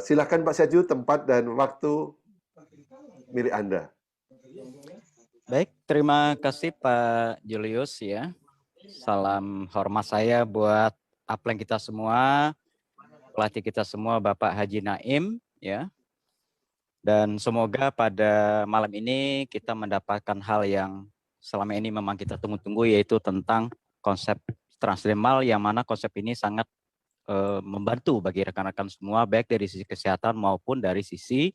Silakan Pak Syaju, tempat dan waktu milik Anda. Baik, terima kasih Pak Julius ya. Salam hormat saya buat upline kita semua, pelatih kita semua Bapak Haji Naim ya. Dan semoga pada malam ini kita mendapatkan hal yang selama ini memang kita tunggu-tunggu, yaitu tentang konsep transdermal, yang mana konsep ini sangat membantu bagi rekan-rekan semua, baik dari sisi kesehatan maupun dari sisi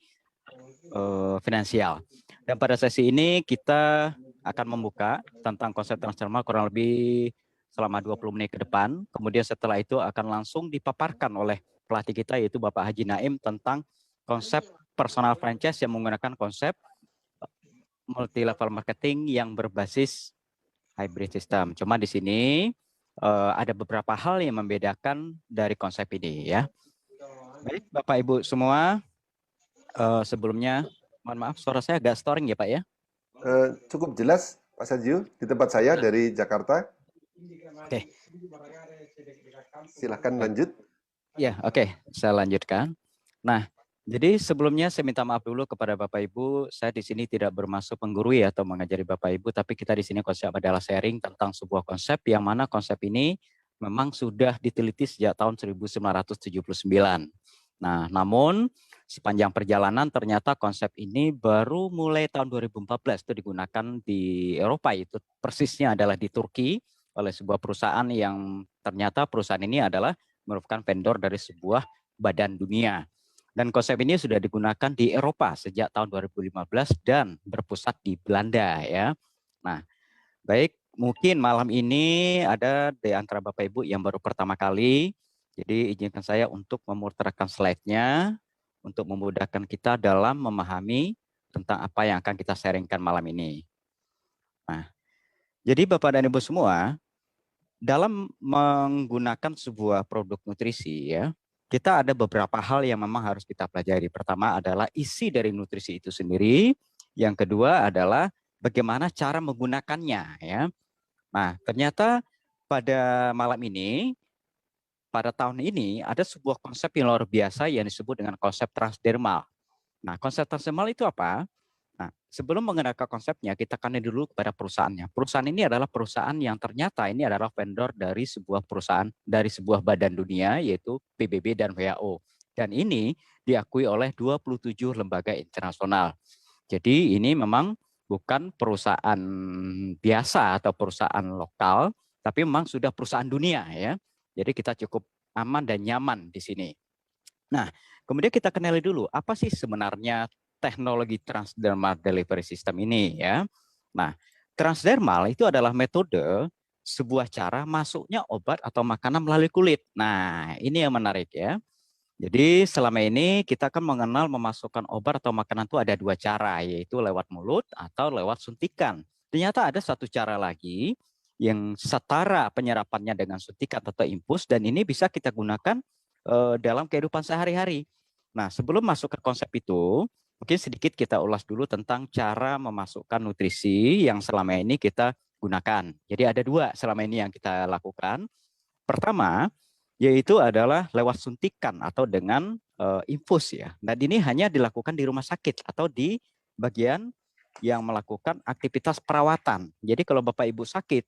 finansial. Dan pada sesi ini kita akan membuka tentang konsep transdermal kurang lebih selama 20 menit ke depan. Kemudian setelah itu akan langsung dipaparkan oleh pelatih kita, yaitu Bapak Haji Naim, tentang konsep personal franchise yang menggunakan konsep multi level marketing yang berbasis hybrid system. Cuma di sini ada beberapa hal yang membedakan dari konsep ini ya. Baik Bapak Ibu semua, sebelumnya mohon maaf suara saya agak storing ya Pak ya. Cukup jelas Pak Syaju, di tempat saya dari Jakarta. Oke. Silahkan lanjut. Ya, oke, saya lanjutkan. Nah, jadi sebelumnya saya minta maaf dulu kepada Bapak Ibu, saya di sini tidak bermaksud menggurui atau mengajari Bapak Ibu, tapi kita di sini konsep adalah sharing tentang sebuah konsep yang mana konsep ini memang sudah diteliti sejak tahun 1979. Nah, namun sepanjang perjalanan ternyata konsep ini baru mulai tahun 2014 itu digunakan di Eropa, itu persisnya adalah di Turki oleh sebuah perusahaan yang ternyata perusahaan ini adalah merupakan vendor dari sebuah badan dunia. Dan konsep ini sudah digunakan di Eropa sejak tahun 2015 dan berpusat di Belanda ya. Nah, baik, mungkin malam ini ada di antara Bapak Ibu yang baru pertama kali. Jadi izinkan saya untuk memutarkan slide-nya untuk memudahkan kita dalam memahami tentang apa yang akan kita sharingkan malam ini. Nah, jadi Bapak dan Ibu semua, dalam menggunakan sebuah produk nutrisi ya, kita ada beberapa hal yang memang harus kita pelajari. Pertama adalah isi dari nutrisi itu sendiri. Yang kedua adalah bagaimana cara menggunakannya ya. Nah, ternyata pada malam ini, pada tahun ini ada sebuah konsep yang luar biasa yang disebut dengan konsep transdermal. Nah, konsep transdermal itu apa? Nah, sebelum mengenalkan konsepnya, kita akan dulu kepada perusahaannya. Perusahaan ini adalah perusahaan yang ternyata ini adalah vendor dari sebuah perusahaan, dari sebuah badan dunia, yaitu PBB dan WHO. Dan ini diakui oleh 27 lembaga internasional. Jadi ini memang bukan perusahaan biasa atau perusahaan lokal, tapi memang sudah perusahaan dunia ya. Jadi kita cukup aman dan nyaman di sini. Nah, kemudian kita kenali dulu apa sih sebenarnya teknologi transdermal delivery system ini ya. Nah, transdermal itu adalah metode sebuah cara masuknya obat atau makanan melalui kulit. Nah, ini yang menarik ya. Jadi selama ini kita kan mengenal memasukkan obat atau makanan itu ada dua cara, yaitu lewat mulut atau lewat suntikan. Ternyata ada satu cara lagi yang setara penyerapannya dengan suntikan atau infus, dan ini bisa kita gunakan dalam kehidupan sehari-hari. Nah, sebelum masuk ke konsep itu, mungkin sedikit kita ulas dulu tentang cara memasukkan nutrisi yang selama ini kita gunakan. Jadi ada dua selama ini yang kita lakukan. Pertama, yaitu adalah lewat suntikan atau dengan infus ya. Dan ini hanya dilakukan di rumah sakit atau di bagian yang melakukan aktivitas perawatan. Jadi kalau Bapak Ibu sakit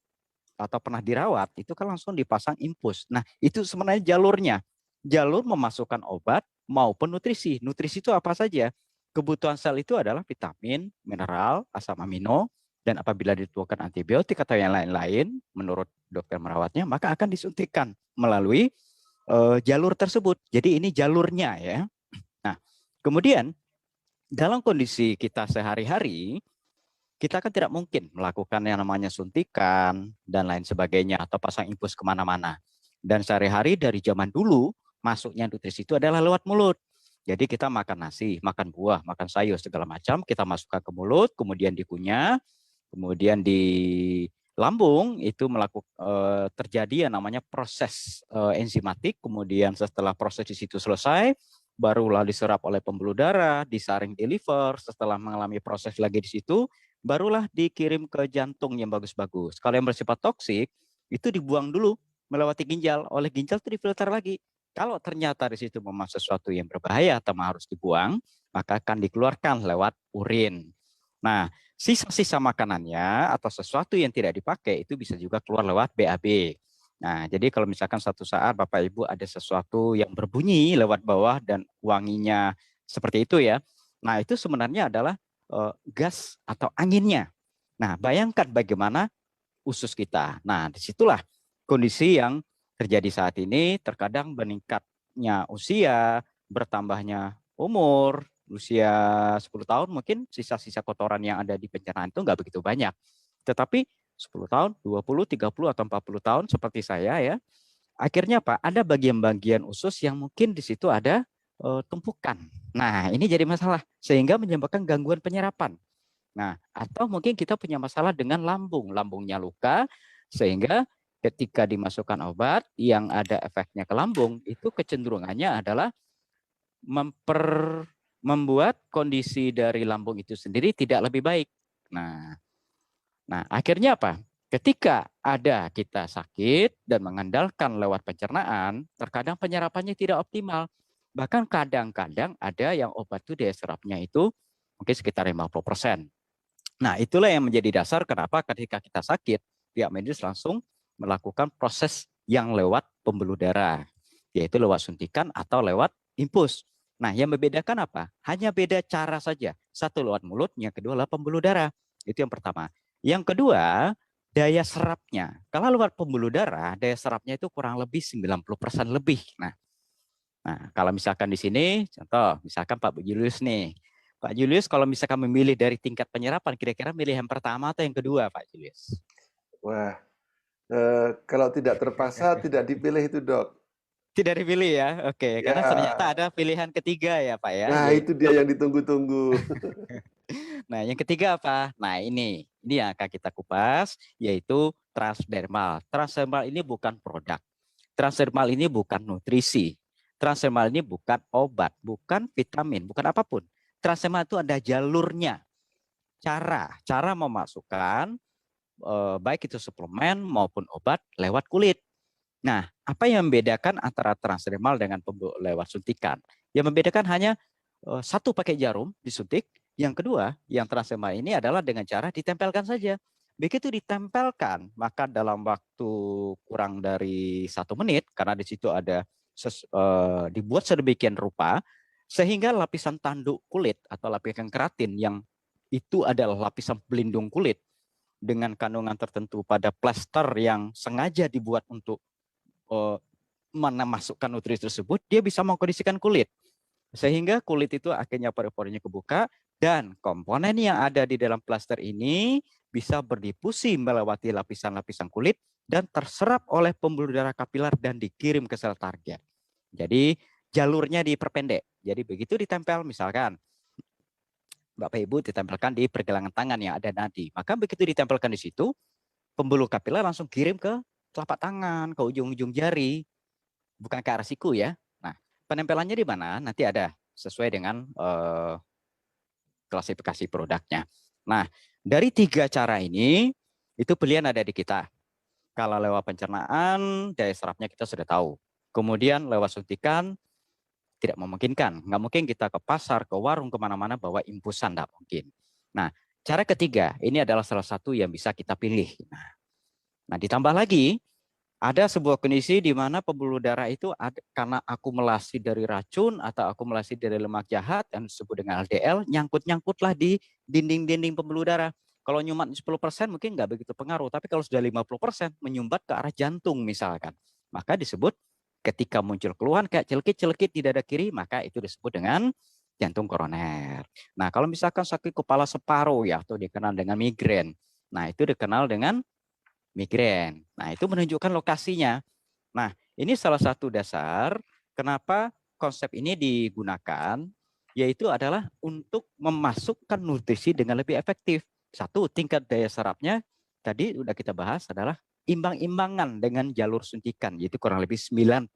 atau pernah dirawat, itu kan langsung dipasang infus. Nah, itu sebenarnya jalurnya. Jalur memasukkan obat maupun nutrisi. Nutrisi itu apa saja? Kebutuhan sel itu adalah vitamin, mineral, asam amino, dan apabila dituakan antibiotik atau yang lain-lain, menurut dokter merawatnya, maka akan disuntikan melalui jalur tersebut. Jadi ini jalurnya ya. Nah, kemudian dalam kondisi kita sehari-hari, kita kan tidak mungkin melakukan yang namanya suntikan dan lain sebagainya atau pasang infus kemana-mana. Dan sehari-hari dari zaman dulu, masuknya nutrisi itu adalah lewat mulut. Jadi kita makan nasi, makan buah, makan sayur, segala macam, kita masukkan ke mulut, kemudian dikunyah, kemudian di lambung itu terjadi yang namanya proses enzimatik, kemudian setelah proses di situ selesai, barulah diserap oleh pembuluh darah, disaring di liver, setelah mengalami proses lagi di situ, barulah dikirim ke jantung yang bagus-bagus. Kalau yang bersifat toksik, itu dibuang dulu melewati ginjal, oleh ginjal itu difilter lagi. Kalau ternyata di situ memang sesuatu yang berbahaya atau harus dibuang, maka akan dikeluarkan lewat urin. Nah, sisa-sisa makanannya atau sesuatu yang tidak dipakai itu bisa juga keluar lewat BAB. Nah, jadi kalau misalkan satu saat Bapak Ibu ada sesuatu yang berbunyi lewat bawah dan wanginya seperti itu ya. Nah, itu sebenarnya adalah gas atau anginnya. Nah, bayangkan bagaimana usus kita. Nah, disitulah kondisi yang terjadi saat ini, terkadang meningkatnya usia, bertambahnya umur, usia 10 tahun mungkin sisa-sisa kotoran yang ada di pencernaan itu nggak begitu banyak. Tetapi 10 tahun, 20, 30, atau 40 tahun seperti saya ya, akhirnya Pak, ada bagian-bagian usus yang mungkin di situ ada tumpukan. Nah, ini jadi masalah sehingga menyebabkan gangguan penyerapan. Nah, atau mungkin kita punya masalah dengan lambung, lambungnya luka sehingga ketika dimasukkan obat yang ada efeknya ke lambung, itu kecenderungannya adalah membuat kondisi dari lambung itu sendiri tidak lebih baik. Nah, akhirnya apa? Ketika ada kita sakit dan mengandalkan lewat pencernaan, terkadang penyerapannya tidak optimal. Bahkan kadang-kadang ada yang obat itu daya serapnya itu mungkin sekitar 50%. Nah, itulah yang menjadi dasar kenapa ketika kita sakit, pihak medis langsung melakukan proses yang lewat pembuluh darah, yaitu lewat suntikan atau lewat infus. Nah, yang membedakan apa? Hanya beda cara saja. Satu lewat mulut, yang kedua lewat pembuluh darah. Itu yang pertama. Yang kedua, daya serapnya. Kalau lewat pembuluh darah, daya serapnya itu kurang lebih 90% lebih. Nah, kalau misalkan di sini, contoh, misalkan Pak Julius nih. Pak Julius, kalau misalkan memilih dari tingkat penyerapan, kira-kira milih yang pertama atau yang kedua, Pak Julius? Wah, kalau tidak terpaksa tidak dipilih itu, Dok. Tidak dipilih ya, oke. Ya, Karena ternyata ada pilihan ketiga ya, Pak ya. nah itu Yaitu, dia yang ditunggu-tunggu. nah yang ketiga apa? Nah ini yang akan kita kupas, yaitu transdermal. Transdermal ini bukan produk. Transdermal ini bukan nutrisi. Transdermal ini bukan obat, bukan vitamin, bukan apapun. Transdermal itu ada jalurnya. Cara memasukkan baik itu suplemen maupun obat lewat kulit. Nah, apa yang membedakan antara transdermal dengan lewat suntikan? Yang membedakan hanya satu pakai jarum disuntik, yang kedua yang transdermal ini adalah dengan cara ditempelkan saja. Begitu ditempelkan, maka dalam waktu kurang dari 1 menit, karena di situ ada dibuat sedemikian rupa, sehingga lapisan tanduk kulit atau lapisan keratin yang itu adalah lapisan pelindung kulit dengan kandungan tertentu pada plester yang sengaja dibuat untuk memasukkan nutrisi tersebut, dia bisa mengkondisikan kulit. Sehingga kulit itu akhirnya pori-porinya kebuka dan komponen yang ada di dalam plester ini bisa berdifusi melewati lapisan-lapisan kulit dan terserap oleh pembuluh darah kapiler dan dikirim ke sel target. Jadi jalurnya diperpendek. Jadi begitu ditempel misalkan Bapak Ibu ditempelkan di pergelangan tangan yang ada nadi. Maka begitu ditempelkan di situ, pembuluh kapiler langsung kirim ke telapak tangan, ke ujung-ujung jari, bukan ke arah siku ya. Nah, penempelannya di mana? Nanti ada sesuai dengan klasifikasi produknya. Nah, dari 3 cara ini, itu pilihan ada di kita. Kalau lewat pencernaan, daya serapnya kita sudah tahu. Kemudian lewat suntikan, tidak memungkinkan. Nggak mungkin kita ke pasar, ke warung, kemana-mana bawa infusan, nggak mungkin. Nah, cara ketiga, ini adalah salah satu yang bisa kita pilih. Nah, ditambah lagi, ada sebuah kondisi di mana pembuluh darah itu ada, karena akumulasi dari racun atau akumulasi dari lemak jahat yang disebut dengan LDL, nyangkut-nyangkutlah di dinding-dinding pembuluh darah. Kalau nyumat 10% mungkin nggak begitu pengaruh, tapi kalau sudah 50% menyumbat ke arah jantung misalkan, maka disebut ketika muncul keluhan kayak celekit-celekit di dada kiri, maka itu disebut dengan jantung koroner. Nah, kalau misalkan sakit kepala separuh ya, atau dikenal dengan migrain, nah itu dikenal dengan migrain. Nah, itu menunjukkan lokasinya. Nah, ini salah satu dasar kenapa konsep ini digunakan, yaitu adalah untuk memasukkan nutrisi dengan lebih efektif. Satu, tingkat daya serapnya tadi sudah kita bahas adalah imbang-imbangan dengan jalur suntikan, yaitu kurang lebih 90%.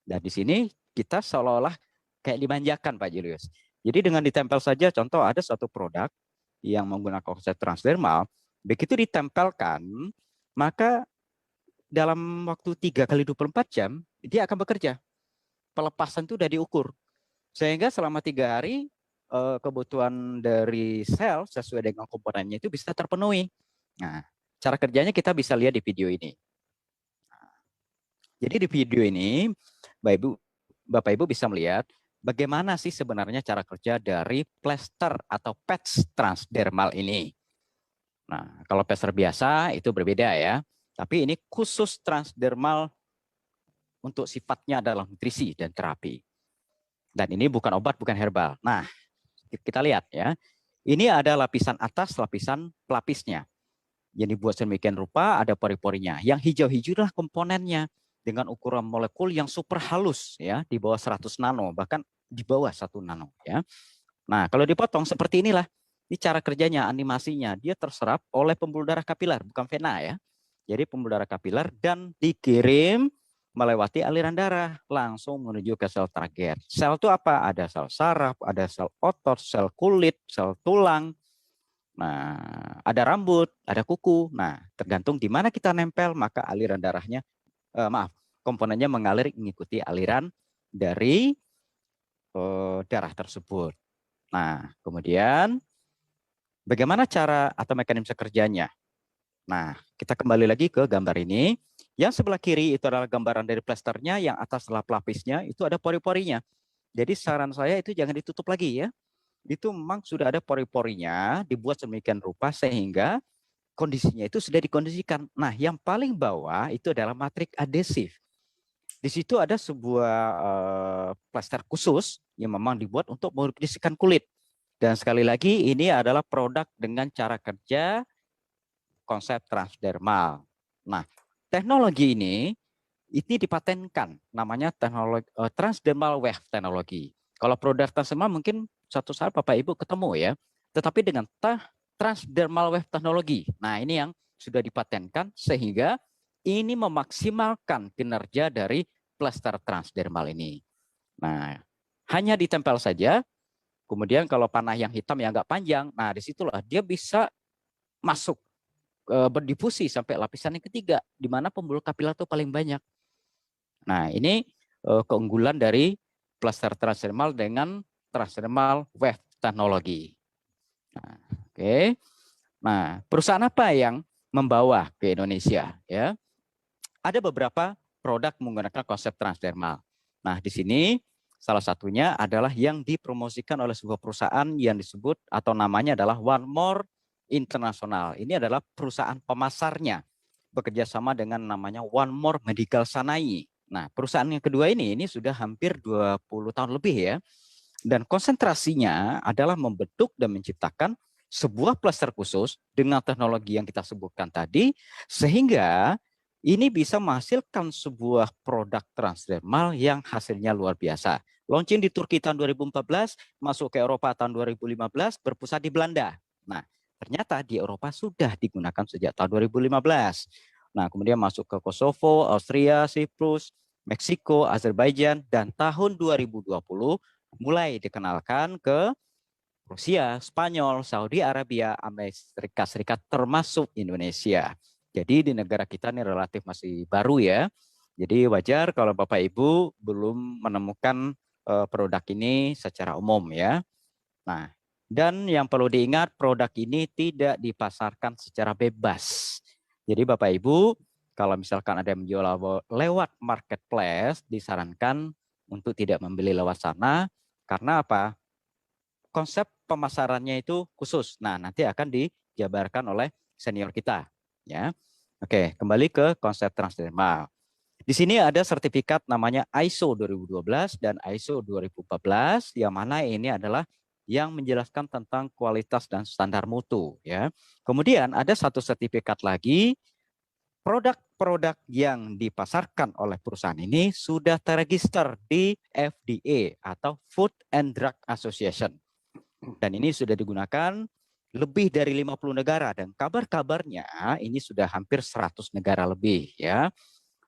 Dan di sini kita seolah-olah kayak dimanjakan Pak Julius. Jadi dengan ditempel saja, contoh ada satu produk yang menggunakan konsep transdermal, begitu ditempelkan, maka dalam waktu 3 kali 24 jam, dia akan bekerja. pelepasan itu udah diukur. Sehingga selama 3 hari kebutuhan dari sel sesuai dengan komponennya itu bisa terpenuhi. Nah, cara kerjanya kita bisa lihat di video ini. Jadi di video ini, Bapak Ibu bisa melihat bagaimana sih sebenarnya cara kerja dari plester atau patch transdermal ini. Nah, kalau plester biasa itu berbeda ya. Tapi ini khusus transdermal untuk sifatnya adalah nutrisi dan terapi. Dan ini bukan obat, bukan herbal. Nah, kita lihat ya. Ini ada lapisan atas, lapisan pelapisnya. Yang dibuat sedemikian rupa, ada pori-porinya. Yang hijau-hijau adalah komponennya dengan ukuran molekul yang super halus ya, di bawah 100 nano, bahkan di bawah 1 nano ya. Nah, kalau dipotong seperti inilah. Ini cara kerjanya, animasinya. Dia terserap oleh pembuluh darah kapiler, bukan vena ya. Jadi pembuluh darah kapiler dan dikirim melewati aliran darah langsung menuju ke sel target. Sel itu apa? Ada sel saraf, ada sel otot, sel kulit, sel tulang. Nah, ada rambut, ada kuku. Nah, tergantung di mana kita nempel, maka aliran darahnya, komponennya mengalir mengikuti aliran dari darah tersebut. Nah, kemudian bagaimana cara atau mekanisme kerjanya? Nah, kita kembali lagi ke gambar ini. Yang sebelah kiri itu adalah gambaran dari plesternya, yang atas adalah pelapisnya, itu ada pori-porinya. Jadi saran saya itu jangan ditutup lagi ya. Itu memang sudah ada pori-porinya, dibuat sedemikian rupa sehingga kondisinya itu sudah dikondisikan. Nah, yang paling bawah itu adalah matrik adesif. Di situ ada sebuah plester khusus yang memang dibuat untuk mengkondisikan kulit. Dan sekali lagi ini adalah produk dengan cara kerja konsep transdermal. Nah, teknologi ini dipatenkan, namanya teknologi transdermal wave teknologi. Kalau produk transdermal mungkin suatu saat Bapak Ibu ketemu ya, tetapi dengan transdermal wave teknologi. Nah, ini yang sudah dipatenkan sehingga ini memaksimalkan kinerja dari plester transdermal ini. Nah, hanya ditempel saja. Kemudian kalau panah yang hitam yang agak panjang, nah disitulah dia bisa masuk berdifusi sampai lapisan yang ketiga, di mana pembuluh kapiler itu paling banyak. Nah, ini keunggulan dari plester transdermal dengan transdermal wave teknologi. Nah, oke. Nah, perusahaan apa yang membawa ke Indonesia? Ya, ada beberapa produk menggunakan konsep transdermal. Nah, di sini salah satunya adalah yang dipromosikan oleh sebuah perusahaan yang disebut atau namanya adalah One More International. Ini adalah perusahaan pemasarnya, bekerja sama dengan namanya One More Medical Sanai. Nah, perusahaan yang kedua ini sudah hampir 20 tahun lebih ya. Dan konsentrasinya adalah membentuk dan menciptakan sebuah plester khusus dengan teknologi yang kita sebutkan tadi, sehingga ini bisa menghasilkan sebuah produk transdermal yang hasilnya luar biasa. Launching di Turki tahun 2014, masuk ke Eropa tahun 2015, berpusat di Belanda. Nah, ternyata di Eropa sudah digunakan sejak tahun 2015. Nah, kemudian masuk ke Kosovo, Austria, Siprus, Meksiko, Azerbaijan, dan tahun 2020 mulai dikenalkan ke Rusia, Spanyol, Saudi Arabia, Amerika Serikat, termasuk Indonesia. Jadi di negara kita ini relatif masih baru ya. Jadi wajar kalau Bapak Ibu belum menemukan produk ini secara umum ya. Nah, dan yang perlu diingat, produk ini tidak dipasarkan secara bebas. Jadi Bapak Ibu, kalau misalkan ada yang menjual lewat marketplace, disarankan untuk tidak membeli lewat sana. Karena apa? Konsep pemasarannya itu khusus. Nah, nanti akan dijabarkan oleh senior kita. Ya, oke, kembali ke konsep transdermal. Di sini ada sertifikat namanya ISO 2012 dan ISO 2014, yang mana ini adalah yang menjelaskan tentang kualitas dan standar mutu ya. Kemudian ada satu sertifikat lagi, produk-produk yang dipasarkan oleh perusahaan ini sudah terregister di FDA atau Food and Drug Association. Dan ini sudah digunakan lebih dari 50 negara dan kabar-kabarnya ini sudah hampir 100 negara lebih ya.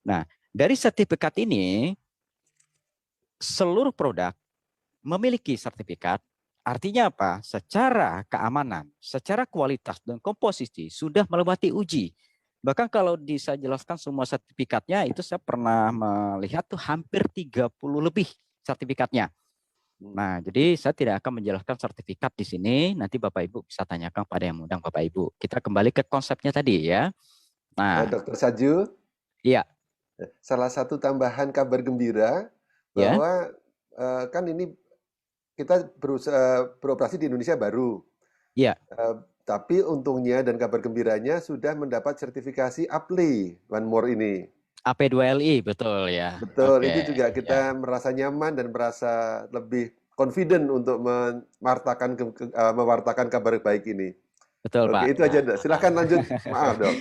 Nah, dari sertifikat ini seluruh produk memiliki sertifikat. Artinya apa? Secara keamanan, secara kualitas dan komposisi sudah melewati uji. Bahkan kalau saya jelaskan semua sertifikatnya, itu saya pernah melihat tuh hampir 30 lebih sertifikatnya. Nah, jadi saya tidak akan menjelaskan sertifikat di sini. Nanti Bapak Ibu bisa tanyakan pada yang mengundang Bapak Ibu. Kita kembali ke konsepnya tadi ya. Nah, Dr. Saju, iya, salah satu tambahan kabar gembira ya, bahwa kan ini kita beroperasi di Indonesia baru. iya. Tapi untungnya dan kabar gembiranya sudah mendapat sertifikasi APLI One More ini. AP2LI, betul ya. Betul, Oke, itu juga ya. kita merasa nyaman dan merasa lebih confident untuk mewartakan kabar baik ini. Betul, Oke, Pak. itu aja, Dok. Silahkan lanjut. Maaf, Dok.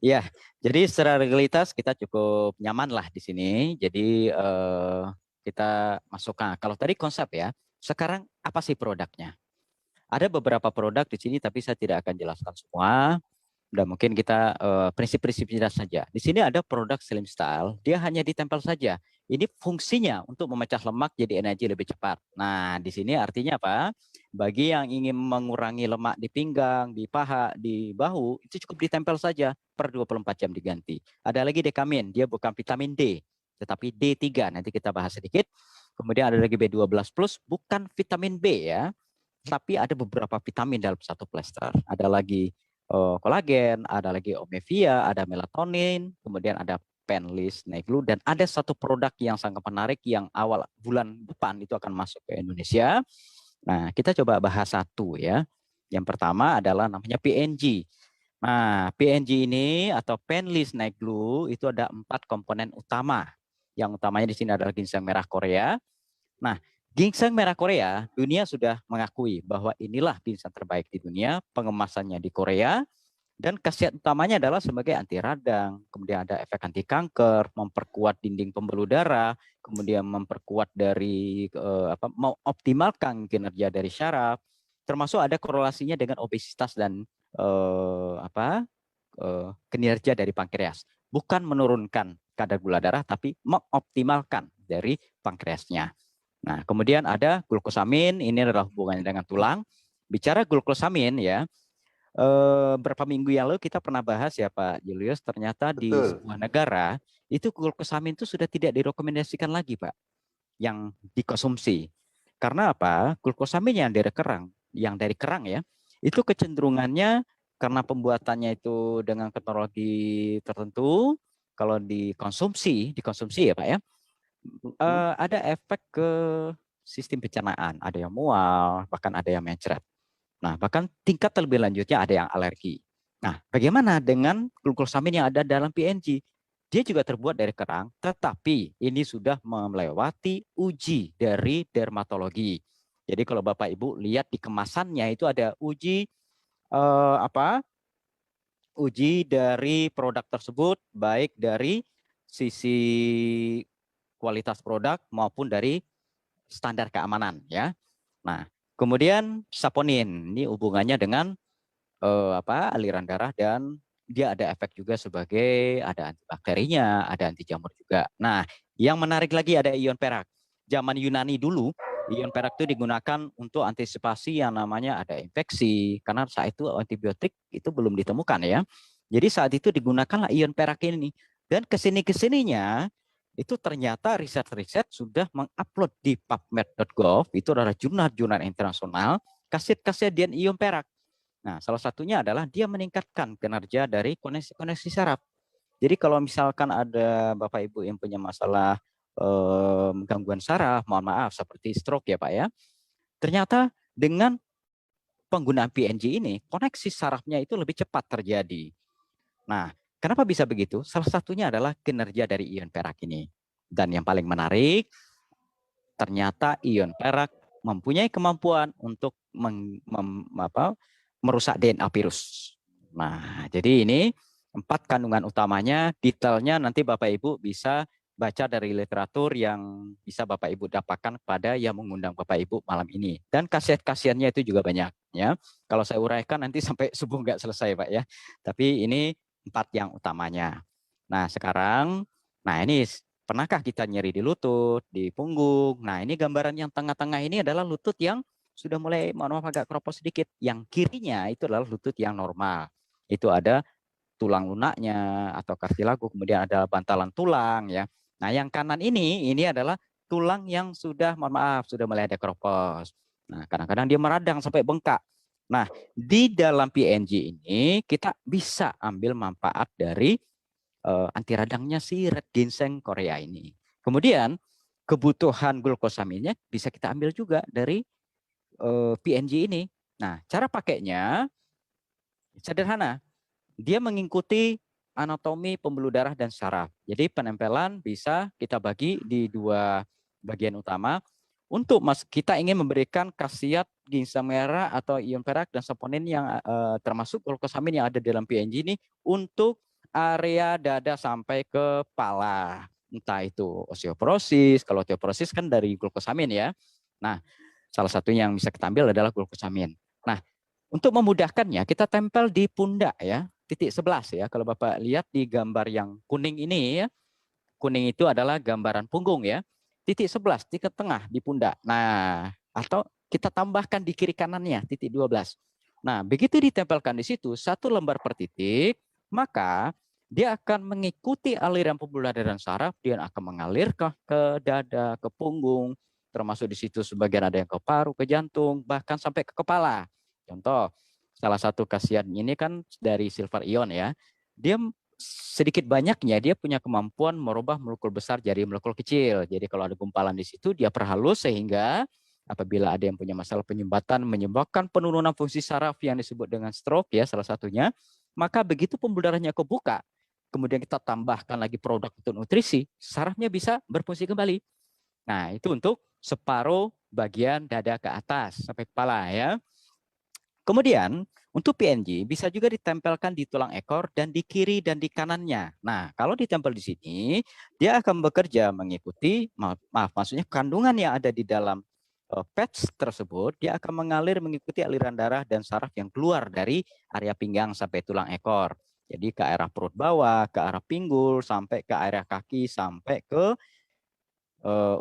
Ya, jadi secara legalitas kita cukup nyaman lah di sini. Jadi kita masukkan. Kalau tadi konsep ya, sekarang apa sih produknya? Ada beberapa produk di sini, tapi saya tidak akan jelaskan semua. Dan mungkin kita prinsip-prinsipnya saja. Di sini ada produk Slim Style, dia hanya ditempel saja. Ini fungsinya untuk memecah lemak jadi energi lebih cepat. Nah, di sini artinya apa? Bagi yang ingin mengurangi lemak di pinggang, di paha, di bahu, itu cukup ditempel saja per 24 jam diganti. Ada lagi Dekamin, dia bukan vitamin D, tetapi D3. Nanti kita bahas sedikit. Kemudian ada lagi B12 plus, bukan vitamin B ya, tapi ada beberapa vitamin dalam satu plester. Ada lagi kolagen, ada lagi omevia, ada melatonin, kemudian ada Penlis, Neglu, dan ada satu produk yang sangat menarik yang awal bulan depan itu akan masuk ke Indonesia. Nah, kita coba bahas satu ya. Yang pertama adalah namanya PNG. Nah, PNG ini atau Penlis Neglu itu ada 4 komponen utama. Yang utamanya di sini adalah ginseng merah Korea. Nah, ginseng merah Korea, dunia sudah mengakui bahwa inilah ginseng terbaik di dunia, pengemasannya di Korea, dan khasiat utamanya adalah sebagai anti radang, kemudian ada efek anti kanker, memperkuat dinding pembuluh darah, kemudian memperkuat dari mengoptimalkan kinerja dari syaraf, termasuk ada korelasinya dengan obesitas dan kinerja dari pankreas. Bukan menurunkan kadar gula darah, tapi mengoptimalkan dari pankreasnya. Nah, kemudian ada glukosamin, ini adalah hubungannya dengan tulang. Bicara glukosamin ya, berapa minggu yang lalu kita pernah bahas ya Pak Julius, ternyata di Betul. sebuah negara itu glukosamin itu sudah tidak direkomendasikan lagi Pak, yang dikonsumsi. Karena apa? Glukosamin yang dari kerang ya, itu kecenderungannya karena pembuatannya itu dengan teknologi tertentu, kalau dikonsumsi ya Pak ya, ada efek ke sistem pencernaan, ada yang mual, bahkan ada yang mencret. Nah, bahkan tingkat terlebih lanjutnya ada yang alergi. Nah, bagaimana dengan glukosamin yang ada dalam PNG? Dia juga terbuat dari kerang, tetapi ini sudah melewati uji dari dermatologi. Jadi kalau Bapak Ibu lihat di kemasannya itu ada uji eh, apa? Uji dari produk tersebut, baik dari sisi kualitas produk maupun dari standar keamanan ya. Nah, kemudian saponin ini hubungannya dengan aliran darah, dan dia ada efek juga sebagai ada antibakterinya, ada anti jamur juga. Nah, yang menarik lagi ada ion perak. Zaman Yunani dulu, ion perak itu digunakan untuk antisipasi yang namanya ada infeksi, karena saat itu antibiotik itu belum ditemukan ya. Jadi saat itu digunakanlah ion perak ini. Dan kesininya itu ternyata riset-riset sudah mengupload di pubmed.gov, itu adalah jurnal-jurnal internasional, khasiat-khasiat ion perak. Nah, salah satunya adalah dia meningkatkan kinerja dari koneksi-koneksi saraf. Jadi kalau misalkan ada Bapak Ibu yang punya masalah gangguan saraf, mohon maaf seperti stroke ya Pak ya, ternyata dengan penggunaan PNG ini, koneksi sarafnya itu lebih cepat terjadi. Nah, kenapa bisa begitu? Salah satunya adalah kinerja dari ion perak ini. Dan yang paling menarik, ternyata ion perak mempunyai kemampuan untuk merusak DNA virus. Nah, jadi ini 4 kandungan utamanya, detailnya nanti Bapak Ibu bisa baca dari literatur yang bisa Bapak Ibu dapatkan pada yang mengundang Bapak Ibu malam ini. Dan khasiat-khasiatnya itu juga banyak ya. Kalau saya uraikan nanti sampai subuh nggak selesai Pak ya. Tapi ini 4 yang utamanya. Nah, sekarang, ini pernahkah kita nyeri di lutut, di punggung? Nah, ini gambaran yang tengah-tengah ini adalah lutut yang sudah mulai, mohon maaf agak keropos sedikit. Yang kirinya itu adalah lutut yang normal. Itu ada tulang lunaknya atau kartilago, kemudian ada bantalan tulang ya. Nah, yang kanan ini adalah tulang yang sudah, mohon maaf, sudah mulai ada keropos. Nah, kadang-kadang dia meradang sampai bengkak. Nah, di dalam PNG ini kita bisa ambil manfaat dari anti radangnya si red ginseng Korea ini. Kemudian kebutuhan glukosaminnya bisa kita ambil juga dari PNG ini. Nah, cara pakainya sederhana. Dia mengikuti anatomi pembuluh darah dan saraf. Jadi penempelan bisa kita bagi di dua bagian utama. Untuk kita ingin memberikan khasiat ginseng merah atau ion perak dan saponin yang termasuk glukosamin yang ada dalam PNG ini untuk area dada sampai ke kepala. Entah itu osteoporosis, kalau osteoporosis kan dari glukosamin ya. Nah, salah satu yang bisa kita ambil adalah glukosamin. Nah, untuk memudahkannya kita tempel di pundak ya, titik 11 ya. Kalau Bapak lihat di gambar yang kuning ini ya, kuning itu adalah gambaran punggung ya. Titik 11 di tengah di pundak. Nah, atau kita tambahkan di kiri kanannya titik 12. Nah, begitu ditempelkan di situ satu lembar per titik, maka dia akan mengikuti aliran pembuluh darah dan saraf, dia akan mengalir ke dada, ke punggung, termasuk di situ sebagian ada yang ke paru, ke jantung, bahkan sampai ke kepala. Contoh, salah satu khasiat ini kan dari silver ion ya. Dia sedikit banyaknya dia punya kemampuan merubah molekul besar jadi molekul kecil. Jadi kalau ada gumpalan di situ dia perhalus sehingga apabila ada yang punya masalah penyumbatan menyebabkan penurunan fungsi saraf yang disebut dengan stroke ya salah satunya, maka begitu pembuluh darahnya kebuka, kemudian kita tambahkan lagi produk untuk nutrisi, sarafnya bisa berfungsi kembali. Nah, itu untuk separuh bagian dada ke atas sampai kepala ya. Kemudian untuk PNG bisa juga ditempelkan di tulang ekor dan di kiri dan di kanannya. Nah, kalau ditempel di sini, dia akan bekerja mengikuti, maksudnya kandungan yang ada di dalam patch tersebut, dia akan mengalir mengikuti aliran darah dan saraf yang keluar dari area pinggang sampai tulang ekor. Jadi ke arah perut bawah, ke arah pinggul, sampai ke area kaki, sampai ke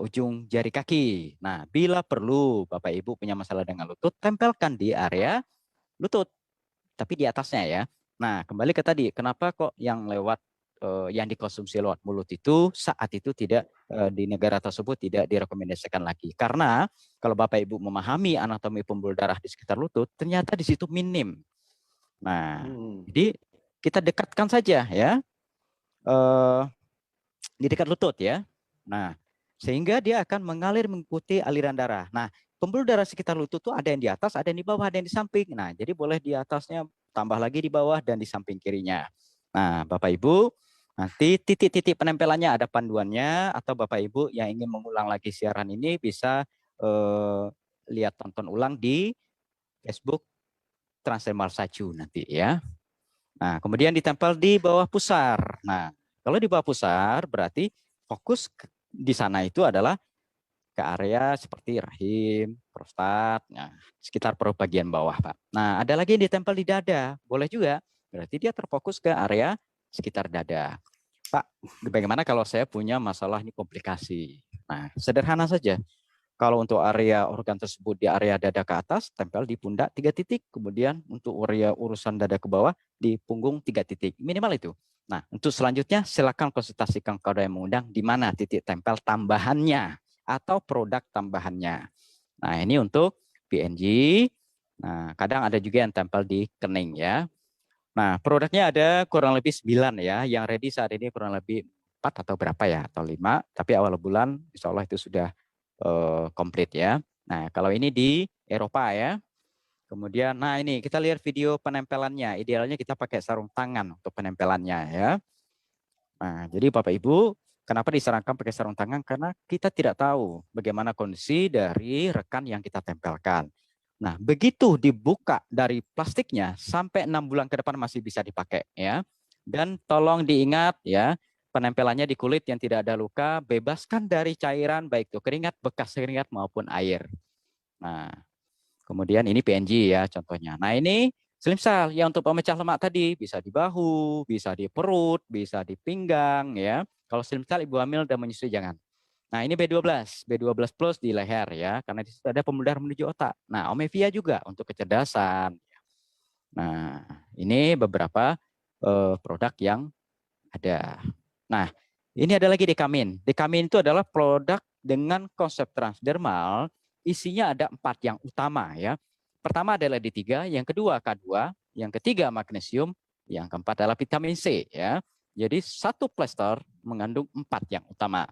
ujung jari kaki. Nah, bila perlu Bapak Ibu punya masalah dengan lutut, tempelkan di area lutut, tapi di atasnya ya. Nah, kembali ke tadi, kenapa kok yang lewat yang dikonsumsi lewat mulut itu saat itu tidak di negara tersebut tidak direkomendasikan lagi. Karena kalau Bapak Ibu memahami anatomi pembuluh darah di sekitar lutut, ternyata di situ minim. Nah, jadi kita dekatkan saja ya di dekat lutut ya. Nah, sehingga dia akan mengalir mengikuti aliran darah. Nah, pembuluh darah sekitar lutut itu ada yang di atas, ada yang di bawah, ada yang di samping. Nah, jadi boleh di atasnya, tambah lagi di bawah dan di samping kirinya. Nah, Bapak Ibu, nanti titik-titik penempelannya ada panduannya, atau Bapak Ibu yang ingin mengulang lagi siaran ini bisa lihat tonton ulang di Facebook Transdermal Saju nanti ya. Nah, kemudian ditempel di bawah pusar. Nah, kalau di bawah pusar berarti fokus di sana itu adalah ke area seperti rahim, prostat, nah, sekitar perut bagian bawah, Pak. Nah, ada lagi yang ditempel di dada, boleh juga. Berarti dia terfokus ke area sekitar dada. Pak, bagaimana kalau saya punya masalah ini komplikasi? Nah, sederhana saja. Kalau untuk area organ tersebut di area dada ke atas, tempel di pundak 3 titik. Kemudian untuk area urusan dada ke bawah, di punggung 3 titik. Minimal itu. Nah, untuk selanjutnya silakan konsultasikan kepada yang mengundang di mana titik tempel tambahannya atau produk tambahannya. Nah, ini untuk PNG. Nah, kadang ada juga yang tempel di kening ya. Nah, produknya ada kurang lebih 9 ya. Yang ready saat ini kurang lebih 4 atau berapa ya, atau 5. Tapi awal bulan insya Allah itu sudah komplit ya. Nah, kalau ini di Eropa ya. Kemudian, nah ini kita lihat video penempelannya. Idealnya kita pakai sarung tangan untuk penempelannya ya. Nah, jadi Bapak Ibu, kenapa disarankan pakai sarung tangan? Karena kita tidak tahu bagaimana kondisi dari rekan yang kita tempelkan. Nah, begitu dibuka dari plastiknya, sampai 6 bulan ke depan masih bisa dipakai ya. Dan tolong diingat ya, penempelannya di kulit yang tidak ada luka, bebaskan dari cairan, baik itu keringat, bekas keringat maupun air. Nah, kemudian ini PNG ya contohnya. Nah, ini slim cell yang untuk pemecah lemak tadi bisa di bahu, bisa di perut, bisa di pinggang ya. Kalau slim cell ibu hamil dan menyusui jangan. Nah, ini B12 plus di leher ya, karena di situ ada pembuluh darah menuju otak. Nah, Omevia juga untuk kecerdasan. Nah, ini beberapa produk yang ada. Nah, ini ada lagi dekamin. Dekamin itu adalah produk dengan konsep transdermal, isinya ada 4 yang utama ya. Pertama adalah D3, yang kedua K2, yang ketiga magnesium, yang keempat adalah vitamin C ya. Jadi satu plester mengandung 4 yang utama.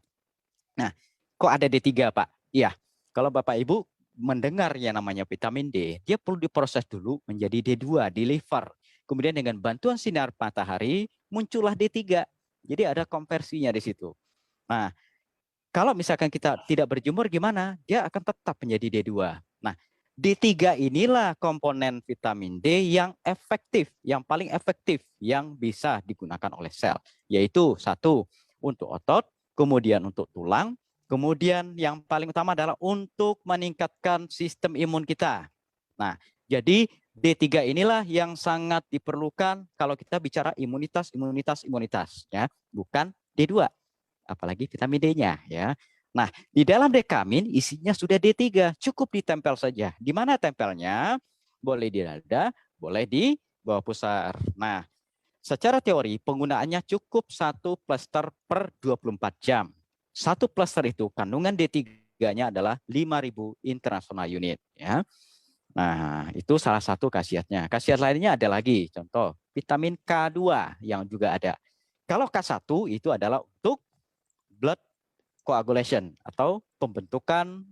Nah, kok ada D3, Pak? Iya, kalau Bapak Ibu mendengar yang namanya vitamin D, dia perlu diproses dulu menjadi D2 di liver. Kemudian dengan bantuan sinar matahari muncullah D3. Jadi ada konversinya di situ. Nah, kalau misalkan kita tidak berjemur gimana? Dia akan tetap menjadi D2. Nah, D3 inilah komponen vitamin D yang efektif, yang paling efektif yang bisa digunakan oleh sel, yaitu satu untuk otot, kemudian untuk tulang, kemudian yang paling utama adalah untuk meningkatkan sistem imun kita. Nah, jadi D3 inilah yang sangat diperlukan kalau kita bicara imunitas ya, bukan D2. Apalagi vitamin D-nya ya. Nah, di dalam dekamin isinya sudah D3, cukup ditempel saja. Di mana tempelnya? Boleh di dada, boleh di bawah pusar. Nah, secara teori penggunaannya cukup 1 plester per 24 jam. 1 plester itu kandungan D3-nya adalah 5.000 international unit ya. Nah, itu salah satu khasiatnya. Khasiat lainnya ada lagi, contoh vitamin K2 yang juga ada. Kalau K1 itu adalah untuk blood coagulation atau pembentukan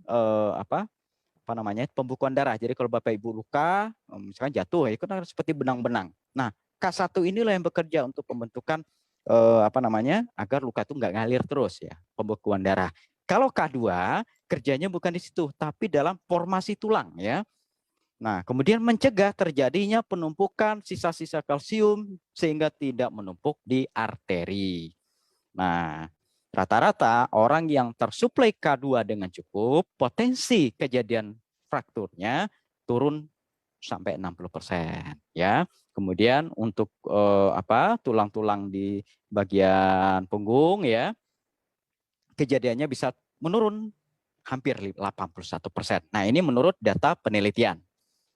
pembukuan darah. Jadi kalau Bapak Ibu luka, misalkan jatuh, itu kan seperti benang-benang. Nah, K1 inilah yang bekerja untuk pembentukan agar luka itu nggak ngalir terus ya, pembekuan darah. Kalau K2 kerjanya bukan di situ, tapi dalam formasi tulang ya. Nah, kemudian mencegah terjadinya penumpukan sisa-sisa kalsium sehingga tidak menumpuk di arteri. Nah, rata-rata orang yang tersuplai K2 dengan cukup, potensi kejadian frakturnya turun sampai 60% ya. Kemudian untuk tulang-tulang di bagian punggung ya, kejadiannya bisa menurun hampir 81%. Nah, ini menurut data penelitian.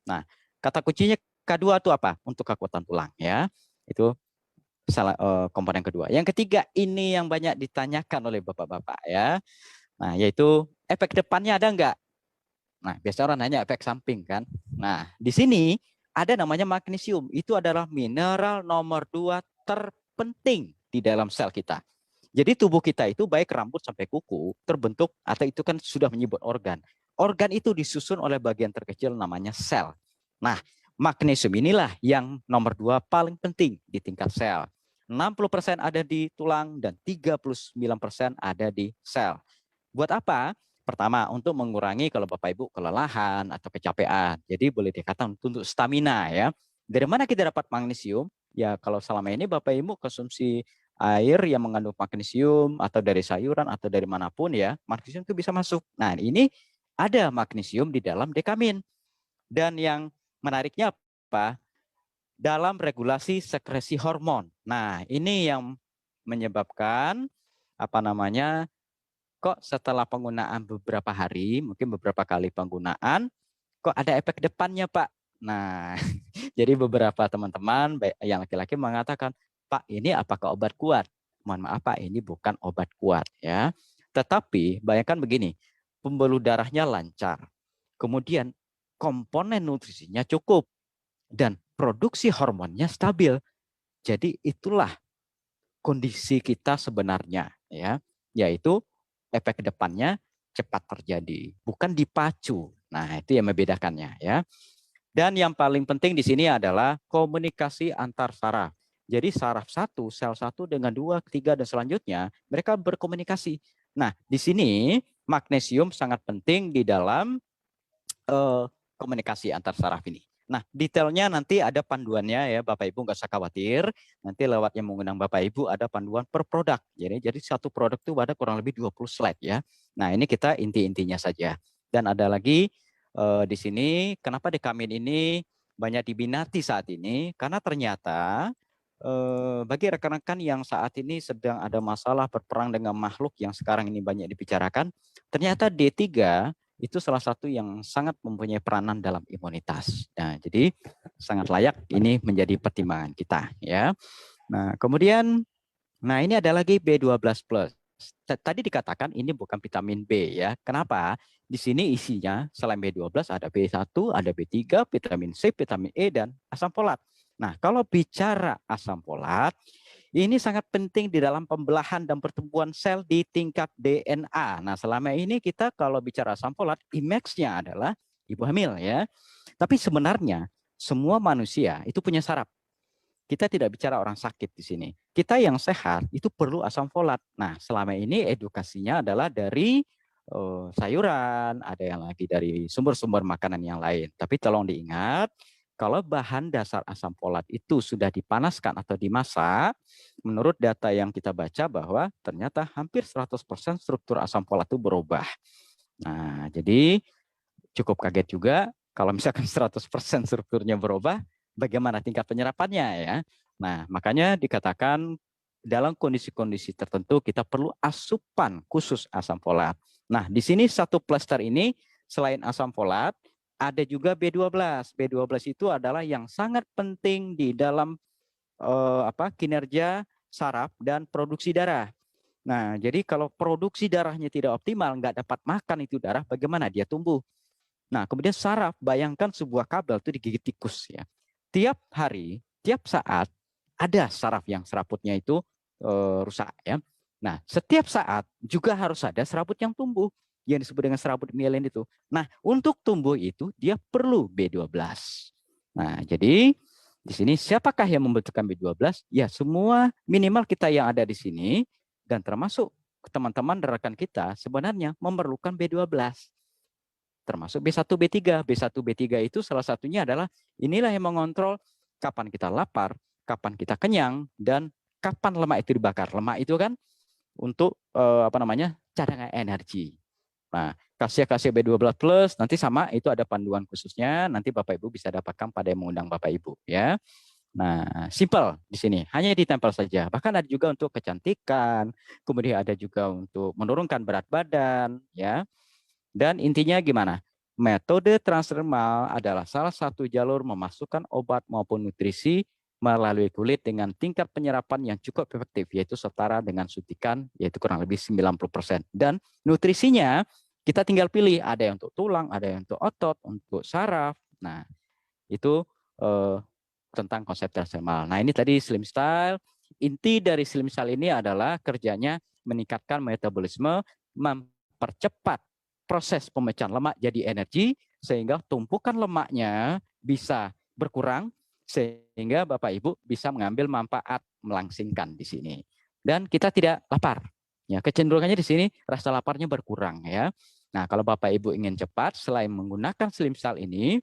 Nah, kata kuncinya K2 itu apa? Untuk kekuatan tulang ya. Itu komponen kedua. Yang ketiga ini yang banyak ditanyakan oleh bapak-bapak ya. Nah, yaitu efek depannya ada enggak? Nah, biasa orang nanya efek samping kan. Nah, di sini ada namanya magnesium. Itu adalah mineral nomor 2 terpenting di dalam sel kita. Jadi tubuh kita itu baik rambut sampai kuku terbentuk atau itu kan sudah menyebut organ. Organ itu disusun oleh bagian terkecil namanya sel. Nah, magnesium inilah yang nomor 2 paling penting di tingkat sel. 60% ada di tulang dan 39% ada di sel. Buat apa? Pertama, untuk mengurangi kalau Bapak Ibu kelelahan atau kecapean. Jadi boleh dikatakan untuk stamina ya. Dari mana kita dapat magnesium? Ya kalau selama ini Bapak Ibu konsumsi air yang mengandung magnesium atau dari sayuran atau dari manapun ya, magnesium itu bisa masuk. Nah, ini ada magnesium di dalam dekamin. Dan yang menariknya apa? Dalam regulasi sekresi hormon. Nah, ini yang menyebabkan kok setelah penggunaan beberapa hari, mungkin beberapa kali penggunaan, kok ada efek depannya, Pak. Nah, jadi beberapa teman-teman yang laki-laki mengatakan, Pak, ini apakah obat kuat? Mohon maaf, Pak, ini bukan obat kuat ya. Tetapi bayangkan begini, pembuluh darahnya lancar, kemudian komponen nutrisinya cukup, dan produksi hormonnya stabil. Jadi itulah kondisi kita sebenarnya ya, yaitu efek depannya cepat terjadi, bukan dipacu. Nah, itu yang membedakannya ya. Dan yang paling penting di sini adalah komunikasi antar saraf. Jadi saraf satu, sel satu dengan 2, 3 dan selanjutnya mereka berkomunikasi. Nah, di sini magnesium sangat penting di dalam komunikasi antar saraf ini. Nah, detailnya nanti ada panduannya ya, Bapak Ibu nggak usah khawatir. Nanti lewat yang mengundang Bapak Ibu ada panduan per produk. Jadi satu produk itu ada kurang lebih 20 slide ya. Nah, ini kita inti-intinya saja. Dan ada lagi di sini kenapa dekamin ini banyak diminati saat ini, karena ternyata bagi rekan-rekan yang saat ini sedang ada masalah berperang dengan makhluk yang sekarang ini banyak dibicarakan, ternyata D3 itu salah satu yang sangat mempunyai peranan dalam imunitas. Nah, jadi sangat layak ini menjadi pertimbangan kita ya. Nah, kemudian, nah ini ada lagi B12 plus. Tadi dikatakan ini bukan vitamin B ya. Kenapa? Di sini isinya selain B12 ada B1, ada B3, vitamin C, vitamin E, dan asam folat. Nah, kalau bicara asam folat, ini sangat penting di dalam pembelahan dan pertumbuhan sel di tingkat DNA. Nah, selama ini kita kalau bicara asam folat, image-nya adalah ibu hamil ya. Tapi sebenarnya semua manusia itu punya saraf. Kita tidak bicara orang sakit di sini. Kita yang sehat itu perlu asam folat. Nah, selama ini edukasinya adalah dari sayuran, ada yang lagi dari sumber-sumber makanan yang lain. Tapi tolong diingat, kalau bahan dasar asam folat itu sudah dipanaskan atau dimasak, menurut data yang kita baca bahwa ternyata hampir 100% struktur asam folat itu berubah. Nah, jadi cukup kaget juga kalau misalkan 100% strukturnya berubah, bagaimana tingkat penyerapannya ya. Nah, makanya dikatakan dalam kondisi-kondisi tertentu kita perlu asupan khusus asam folat. Nah, di sini satu plester ini selain asam folat, ada juga B12. B12 itu adalah yang sangat penting di dalam kinerja saraf dan produksi darah. Nah, jadi kalau produksi darahnya tidak optimal, nggak dapat makan itu darah, bagaimana dia tumbuh? Nah, kemudian saraf, bayangkan sebuah kabel itu digigit tikus ya. Tiap hari, tiap saat ada saraf yang serabutnya itu rusak ya. Nah, setiap saat juga harus ada serabut yang tumbuh yang disebut dengan serabut mielin itu. Nah, untuk tumbuh itu dia perlu B12. Nah, jadi di sini siapakah yang membutuhkan B12? Ya, semua minimal kita yang ada di sini dan termasuk teman-teman rekan kita sebenarnya memerlukan B12. Termasuk B1, B3. B1, B3 itu salah satunya adalah inilah yang mengontrol kapan kita lapar, kapan kita kenyang, dan kapan lemak itu dibakar. Lemak itu kan untuk cadangan energi. Nah, khasiat B12 plus nanti sama itu ada panduan khususnya, nanti Bapak Ibu bisa dapatkan pada yang mengundang Bapak Ibu ya. Nah, simple di sini, hanya ditempel saja. Bahkan ada juga untuk kecantikan, kemudian ada juga untuk menurunkan berat badan ya. Dan intinya gimana? Metode transdermal adalah salah satu jalur memasukkan obat maupun nutrisi melalui kulit dengan tingkat penyerapan yang cukup efektif, yaitu setara dengan suntikan, yaitu kurang lebih 90%. Dan nutrisinya kita tinggal pilih, ada yang untuk tulang, ada yang untuk otot, untuk saraf. Nah, itu tentang konsep transdermal. Nah, ini tadi Slim Style. Inti dari Slim Style ini adalah kerjanya meningkatkan metabolisme, mempercepat proses pemecahan lemak jadi energi sehingga tumpukan lemaknya bisa berkurang sehingga Bapak Ibu bisa mengambil manfaat melangsingkan di sini. Dan kita tidak lapar. Ya, kecenderungannya di sini rasa laparnya berkurang ya. Nah, kalau Bapak Ibu ingin cepat selain menggunakan Slim Style ini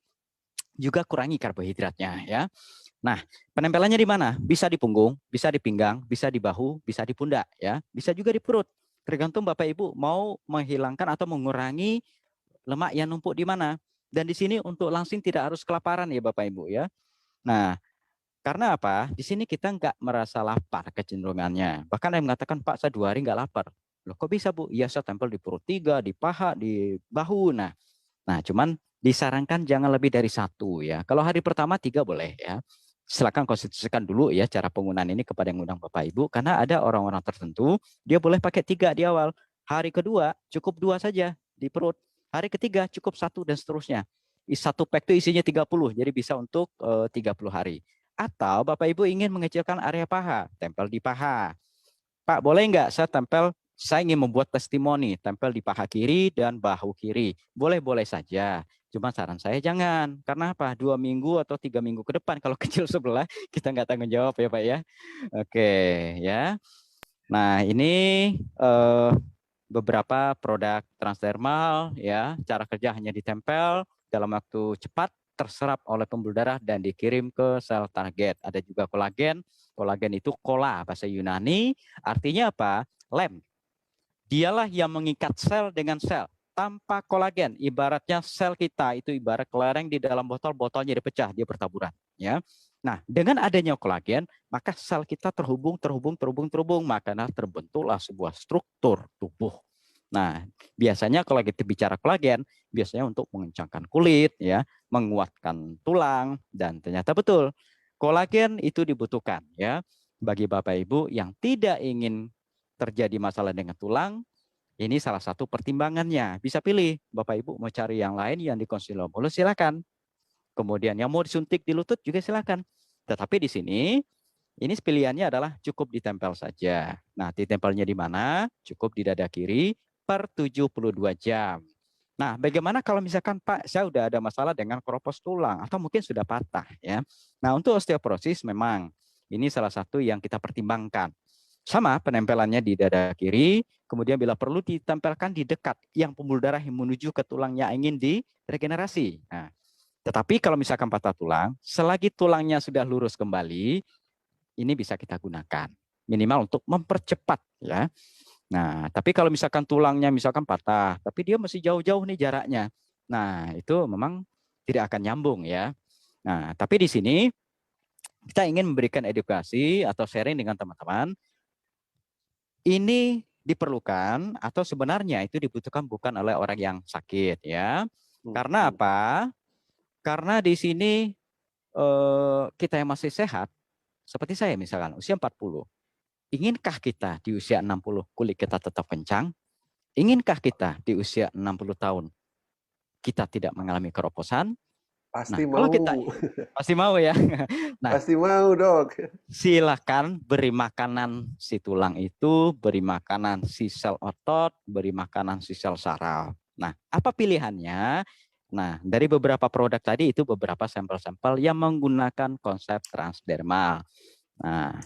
juga kurangi karbohidratnya ya. Nah, penempelannya di mana? Bisa di punggung, bisa di pinggang, bisa di bahu, bisa di pundak ya. Bisa juga di perut. Tergantung Bapak Ibu mau menghilangkan atau mengurangi lemak yang numpuk di mana. Dan di sini untuk langsing tidak harus kelaparan ya Bapak Ibu ya. Nah, karena apa? Di sini kita nggak merasa lapar kecenderungannya. Bahkan ada yang mengatakan, Pak, saya 2 hari nggak lapar. Loh, kok bisa Bu? Iya, saya tempel di perut 3, di paha, di bahu. Nah, cuman disarankan jangan lebih dari 1 ya. Kalau hari pertama 3 boleh ya. Silakan konstitusikan dulu ya cara penggunaan ini kepada yang mengundang Bapak Ibu. Karena ada orang-orang tertentu, dia boleh pakai 3 di awal. Hari kedua cukup 2 saja di perut. Hari ketiga cukup 1 dan seterusnya. 1 pack itu isinya 30, jadi bisa untuk 30 hari. Atau Bapak Ibu ingin mengecilkan area paha, tempel di paha. Pak, boleh nggak saya tempel, saya ingin membuat testimoni, tempel di paha kiri dan bahu kiri. Boleh-boleh saja. Cuma saran saya jangan. Karena apa? 2 minggu atau 3 minggu ke depan kalau kecil sebelah, kita nggak tanggung jawab ya Pak ya. Oke ya. Nah ini beberapa produk transdermal ya. Cara kerja hanya ditempel dalam waktu cepat, terserap oleh pembuluh darah dan dikirim ke sel target. Ada juga kolagen. Kolagen itu kola bahasa Yunani. Artinya apa? Lem. Dialah yang mengikat sel dengan sel. Tanpa kolagen, ibaratnya sel kita itu ibarat kelereng di dalam botol, botolnya dipecah, dia bertaburan. Ya. Nah, dengan adanya kolagen, maka sel kita terhubung, maka terbentuklah sebuah struktur tubuh. Nah, biasanya kalau kita bicara kolagen, biasanya untuk mengencangkan kulit, ya, menguatkan tulang, dan ternyata betul, kolagen itu dibutuhkan, ya. bagi Bapak Ibu yang tidak ingin terjadi masalah dengan tulang, ini salah satu pertimbangannya. Bisa pilih, Bapak Ibu mau cari yang lain yang dikonsilom mulus, silakan. Kemudian yang mau disuntik di lutut juga silakan. Tetapi di sini, ini pilihannya adalah cukup ditempel saja. Nah, ditempelnya di mana? Cukup di dada kiri per 72 jam. Nah, bagaimana kalau misalkan Pak, saya udah ada masalah dengan keropos tulang atau mungkin sudah patah ya. Nah, untuk osteoporosis memang ini salah satu yang kita pertimbangkan. Sama penempelannya di dada kiri, kemudian bila perlu ditempelkan di dekat yang pembuluh darah yang menuju ke tulangnya ingin diregenerasi. Nah, tetapi kalau misalkan patah tulang, selagi tulangnya sudah lurus kembali, ini bisa kita gunakan minimal untuk mempercepat ya. Nah, tapi kalau misalkan tulangnya misalkan patah, tapi dia masih jauh-jauh nih jaraknya. Nah, itu memang tidak akan nyambung ya. Nah, tapi di sini kita ingin memberikan edukasi atau sharing dengan teman-teman. Ini diperlukan atau sebenarnya itu dibutuhkan bukan oleh orang yang sakit ya. Karena apa? Karena di sini kita yang masih sehat, seperti saya misalkan usia 40. Iginkah kita di usia 60 kulit kita tetap kencang? Inginkah kita di usia 60 tahun kita tidak mengalami keroposan? Pasti Nah, kalau mau. kita pasti mau ya. Nah, Pasti mau, Dok. silakan beri makanan si tulang itu, beri makanan si sel otot, beri makanan si sel saraf. Nah, apa pilihannya? Nah, dari beberapa produk tadi itu beberapa sampel-sampel yang menggunakan konsep transdermal. Nah,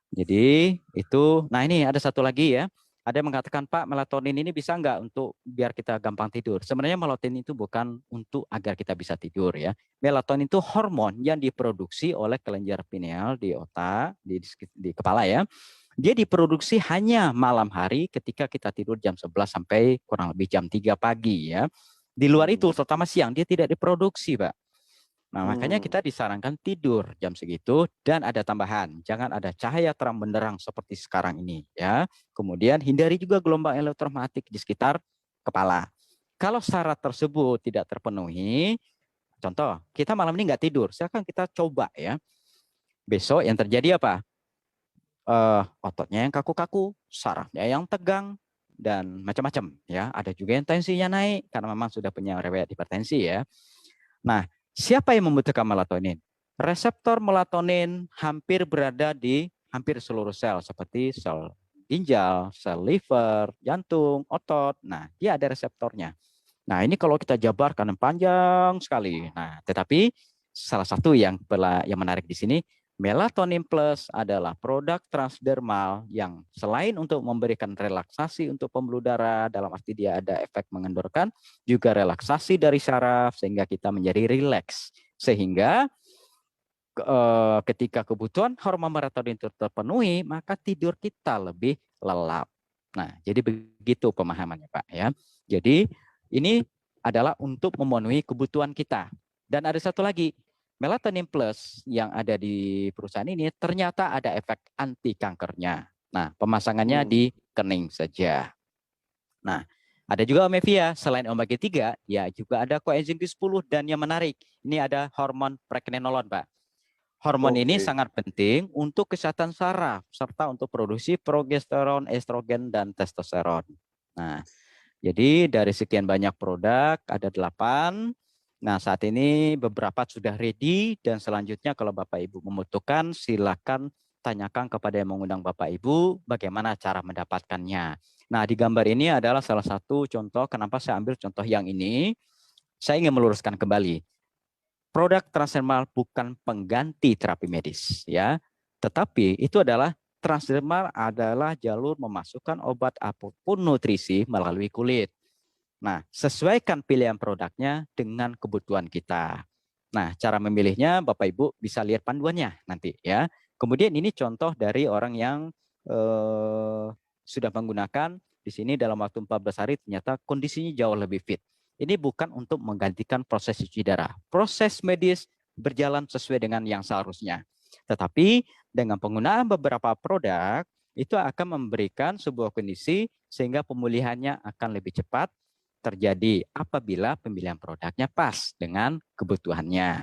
jadi itu, nah ini ada satu lagi ya. Ada yang mengatakan, Pak, melatonin ini bisa nggak untuk biar kita gampang tidur? Sebenarnya melatonin itu bukan untuk agar kita bisa tidur ya. Melatonin itu hormon yang diproduksi oleh kelenjar pineal di otak, di kepala ya. Dia diproduksi hanya malam hari ketika kita tidur jam 11 sampai kurang lebih jam 3 pagi ya. Di luar itu, terutama siang, dia tidak diproduksi, Pak. Nah, makanya kita disarankan tidur jam segitu dan ada tambahan, jangan ada cahaya terang benderang seperti sekarang ini ya. Kemudian hindari juga gelombang elektromagnetik di sekitar kepala. Kalau syarat tersebut tidak terpenuhi, contoh kita malam ini nggak tidur, silakan kita coba ya. Besok yang terjadi apa? Ototnya yang kaku-kaku, sarafnya yang tegang dan macam-macam ya. Ada juga yang tensinya naik karena memang sudah punya riwayat hipertensi ya. Nah, siapa yang membutuhkan melatonin? Reseptor melatonin hampir berada di hampir seluruh sel, seperti sel ginjal, sel liver, jantung, otot. Nah, dia ada reseptornya. Nah, ini kalau kita jabarkan panjang sekali. Nah, tetapi salah satu yang menarik di sini, Melatonin Plus adalah produk transdermal yang selain untuk memberikan relaksasi untuk pembuluh darah, dalam arti dia ada efek mengendorkan, juga relaksasi dari saraf sehingga kita menjadi rileks. Sehingga ketika kebutuhan hormon melatonin itu terpenuhi, maka tidur kita lebih lelap. Nah, jadi begitu pemahamannya, Pak ya. Jadi ini adalah untuk memenuhi kebutuhan kita. Dan ada satu lagi, Melatonin Plus yang ada di perusahaan ini ternyata ada efek anti kankernya. Nah, pemasangannya di kening saja. Nah, ada juga omevia, selain omega 3, ya juga ada coenzim Q10 dan yang menarik, ini ada hormon pregnenolon, Pak. Hormon ini sangat penting untuk kesehatan saraf serta untuk produksi progesteron, estrogen, dan testosteron. Nah, jadi dari sekian banyak produk, ada 8. Nah, saat ini beberapa sudah ready dan selanjutnya kalau Bapak Ibu membutuhkan, silakan tanyakan kepada yang mengundang Bapak Ibu bagaimana cara mendapatkannya. Nah, di gambar ini adalah salah satu contoh kenapa saya ambil contoh yang ini. Saya ingin meluruskan kembali. Produk transdermal bukan pengganti terapi medis ya, tetapi itu adalah transdermal adalah jalur memasukkan obat apapun nutrisi melalui kulit. Nah, sesuaikan pilihan produknya dengan kebutuhan kita. Nah, cara memilihnya Bapak Ibu bisa lihat panduannya nanti ya. Kemudian ini contoh dari orang yang sudah menggunakan di sini dalam waktu 14 hari ternyata kondisinya jauh lebih fit. Ini bukan untuk menggantikan proses cuci darah. Proses medis berjalan sesuai dengan yang seharusnya. Tetapi dengan penggunaan beberapa produk, itu akan memberikan sebuah kondisi sehingga pemulihannya akan lebih cepat terjadi apabila pemilihan produknya pas dengan kebutuhannya.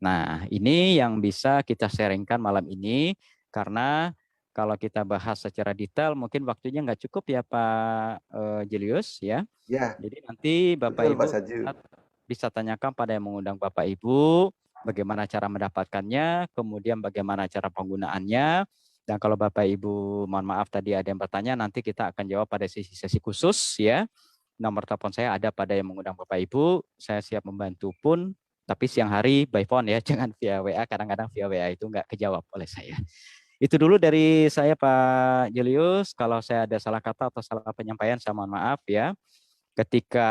Nah, ini yang bisa kita sharingkan malam ini. Karena kalau kita bahas secara detail mungkin waktunya nggak cukup ya Pak Julius ya. Ya, Jadi nanti Bapak betul Pak Ibu Saju. bisa tanyakan pada yang mengundang Bapak Ibu bagaimana cara mendapatkannya, kemudian bagaimana cara penggunaannya. Dan kalau Bapak Ibu mohon maaf tadi ada yang bertanya, nanti kita akan jawab pada sesi khusus ya. Nomor telepon saya ada pada yang mengundang Bapak Ibu. Saya siap membantu pun, tapi siang hari by phone ya, jangan via WA. Kadang-kadang via WA itu nggak kejawab oleh saya. Itu dulu dari saya Pak Julius. Kalau saya ada salah kata atau salah penyampaian, saya mohon maaf ya. Ketika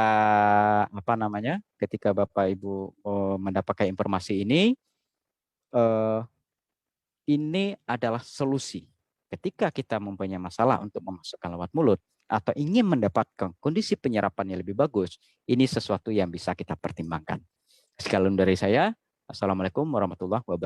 ketika Bapak Ibu mendapatkan informasi eh, ini adalah solusi. Ketika kita mempunyai masalah untuk memasukkan lewat mulut atau ingin mendapatkan kondisi penyerapan yang lebih bagus, ini sesuatu yang bisa kita pertimbangkan. Sekian dari saya. Assalamualaikum warahmatullahi wabarakatuh.